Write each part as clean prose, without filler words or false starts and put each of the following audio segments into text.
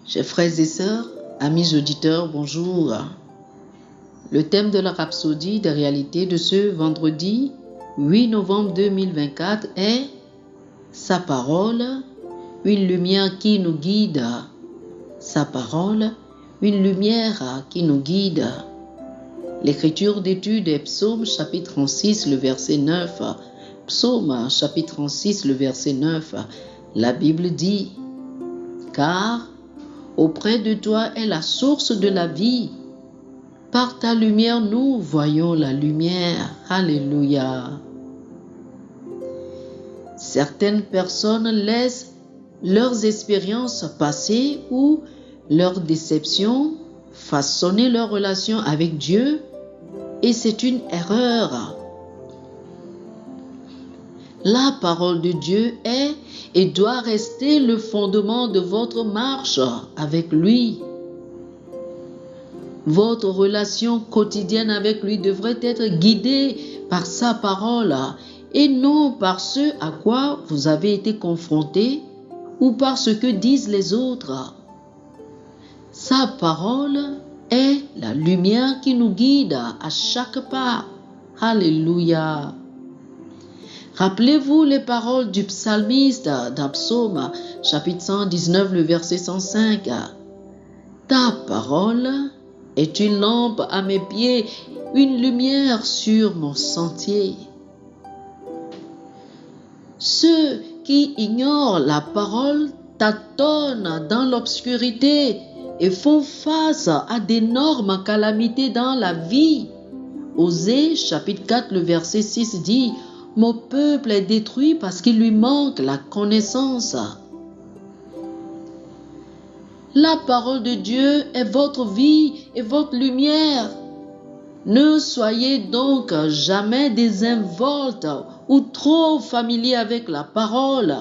Chers frères et sœurs, amis auditeurs, bonjour. Le thème de la rhapsodie des réalités de ce vendredi 8 novembre 2024 est Sa parole, une lumière qui nous guide. Sa parole, une lumière qui nous guide. L'écriture d'étude est Psaume chapitre 36, le verset 9. Psaume chapitre 36, le verset 9. La Bible dit « Car auprès de toi est la source de la vie. Par ta lumière, nous voyons la lumière. » Alléluia. Certaines personnes laissent leurs expériences passées ou leurs déceptions façonner leur relation avec Dieu, et c'est une erreur. La parole de Dieu est et doit rester le fondement de votre marche avec lui. Votre relation quotidienne avec lui devrait être guidée par sa parole et non par ce à quoi vous avez été confronté ou par ce que disent les autres. Sa parole est la lumière qui nous guide à chaque pas. Alléluia. Rappelez-vous les paroles du psalmiste dans Psaume chapitre 119, le verset 105. Ta parole est une lampe à mes pieds, une lumière sur mon sentier. Ceux qui ignorent la parole tâtonnent dans l'obscurité et font face à d'énormes calamités dans la vie. Osée chapitre 4, le verset 6 dit « Mon peuple est détruit parce qu'il lui manque la connaissance. » La parole de Dieu est votre vie et votre lumière. Ne soyez donc jamais désinvoltes ou trop familiers avec la parole.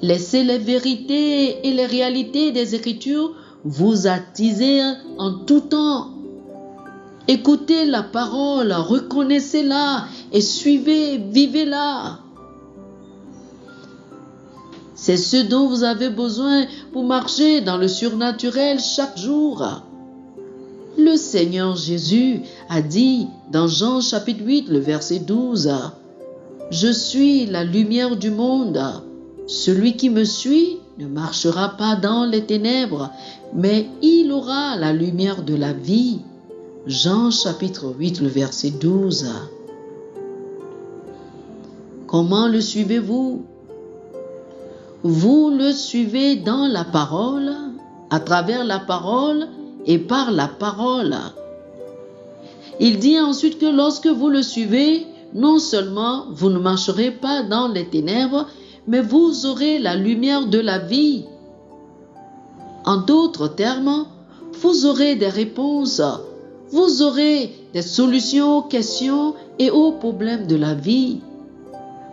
Laissez les vérités et les réalités des Écritures vous attiser en tout temps. Écoutez la parole, reconnaissez-la et suivez, vivez-la. C'est ce dont vous avez besoin pour marcher dans le surnaturel chaque jour. Le Seigneur Jésus a dit dans Jean chapitre 8, le verset 12, « Je suis la lumière du monde. Celui qui me suit ne marchera pas dans les ténèbres, mais il aura la lumière de la vie. » Jean chapitre 8, le verset 12. Comment le suivez-vous? Vous le suivez dans la parole, à travers la parole et par la parole. Il dit ensuite que lorsque vous le suivez, non seulement vous ne marcherez pas dans les ténèbres, mais vous aurez la lumière de la vie. En d'autres termes, vous aurez des réponses. Vous aurez des solutions aux questions et aux problèmes de la vie.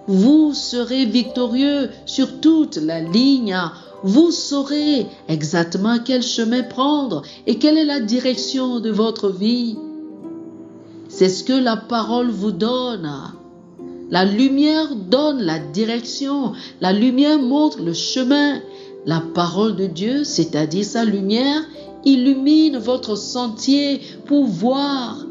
Vous serez victorieux sur toute la ligne. Vous saurez exactement quel chemin prendre et quelle est la direction de votre vie. C'est ce que la parole vous donne. La lumière donne la direction. La lumière montre le chemin. La parole de Dieu, c'est-à-dire sa lumière, illumine votre sentier pour voir,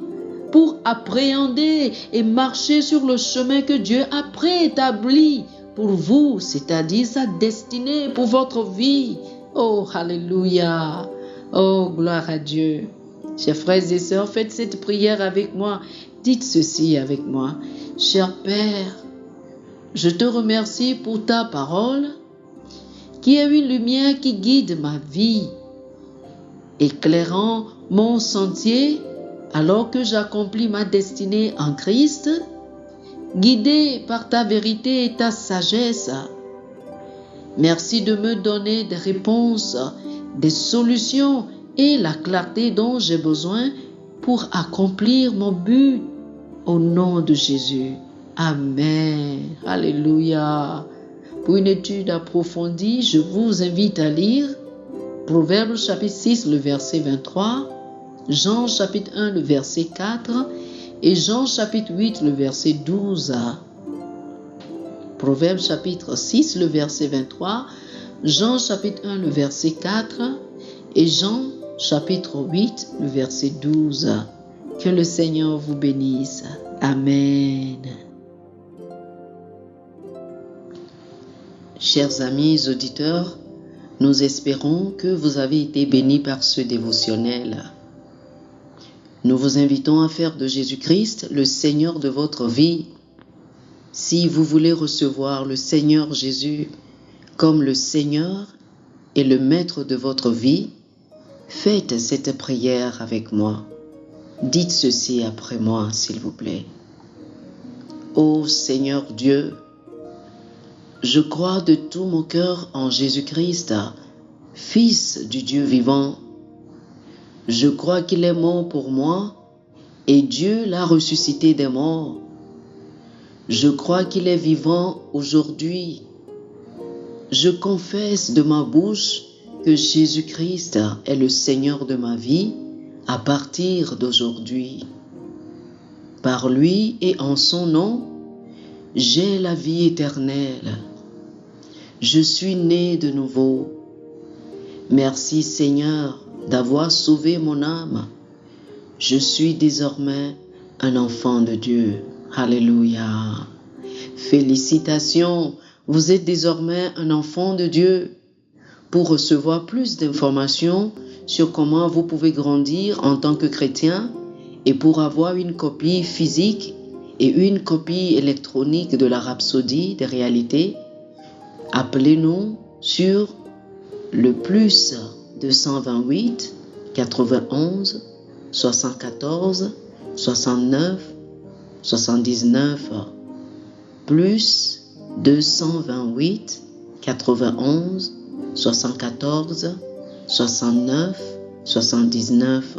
pour appréhender et marcher sur le chemin que Dieu a préétabli pour vous, c'est-à-dire sa destinée pour votre vie. Oh, alléluia! Oh, gloire à Dieu! Chers frères et sœurs, faites cette prière avec moi. Dites ceci avec moi. Cher Père, je te remercie pour ta parole qui est une lumière qui guide ma vie, éclairant mon sentier alors que j'accomplis ma destinée en Christ, guidé par ta vérité et ta sagesse. Merci de me donner des réponses, des solutions et la clarté dont j'ai besoin pour accomplir mon but. Au nom de Jésus. Amen. Alléluia. Pour une étude approfondie, je vous invite à lire Proverbes chapitre 6, le verset 23, Jean chapitre 1, le verset 4 et Jean chapitre 8, le verset 12. Proverbes chapitre 6, le verset 23, Jean chapitre 1, le verset 4 et Jean chapitre 8, le verset 12. Que le Seigneur vous bénisse. Amen. Chers amis auditeurs, nous espérons que vous avez été bénis par ce dévotionnel. Nous vous invitons à faire de Jésus-Christ le Seigneur de votre vie. Si vous voulez recevoir le Seigneur Jésus comme le Seigneur et le Maître de votre vie, faites cette prière avec moi. Dites ceci après moi, s'il vous plaît. Ô Seigneur Dieu, je crois de tout mon cœur en Jésus-Christ, Fils du Dieu vivant. Je crois qu'il est mort pour moi et Dieu l'a ressuscité des morts. Je crois qu'il est vivant aujourd'hui. Je confesse de ma bouche que Jésus-Christ est le Seigneur de ma vie à partir d'aujourd'hui. Par lui et en son nom, j'ai la vie éternelle. Je suis né de nouveau. Merci Seigneur d'avoir sauvé mon âme. Je suis désormais un enfant de Dieu. Alléluia. Félicitations, vous êtes désormais un enfant de Dieu. Pour recevoir plus d'informations sur comment vous pouvez grandir en tant que chrétien et pour avoir une copie physique et une copie électronique de la Rhapsodie des réalités, appelez-nous sur le plus 228 91 74 69 79 plus 228 91 74 69 79.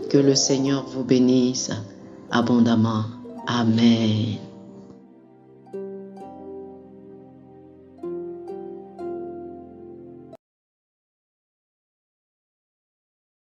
Que le Seigneur vous bénisse abondamment. Amen.